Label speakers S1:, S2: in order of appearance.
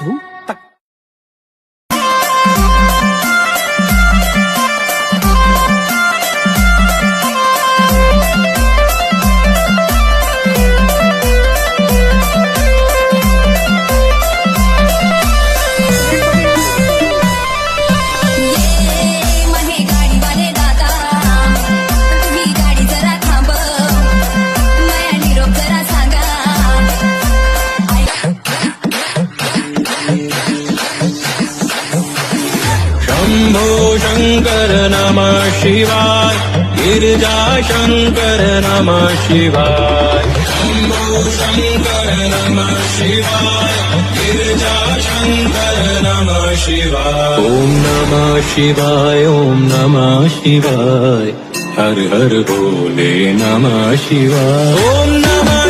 S1: धूम तक.
S2: शंभो शंकर नमः शिवाय, गिरिजा शंकर नमः शिवाय. शंभो शंकर नमः शिवाय, गिरिजा शंकर नमः शिवाय. ओम नमः शिवाय, ओम नमः शिवाय, हर हर बोले नमः शिवाय. ओम नमः